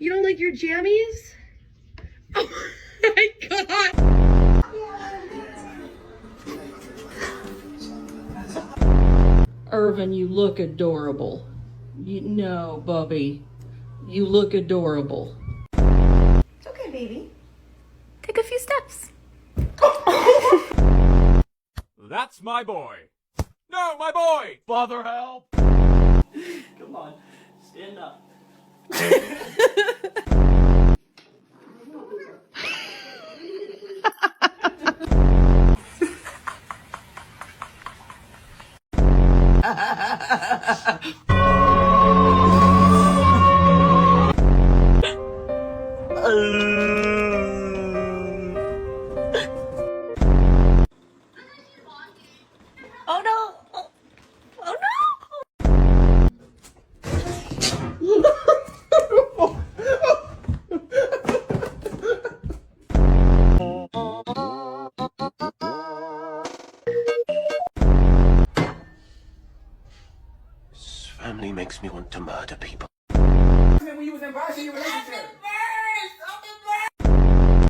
You don't like your jammies? Oh my god! Irvin, you look adorable. No, Bubby. You look adorable. It's okay, baby. Take a few steps. That's my boy. No, my boy! Father, help! Come on, stand up. Oh no! Oh no! This family makes me want to murder people. When you was in Boston, you relationship.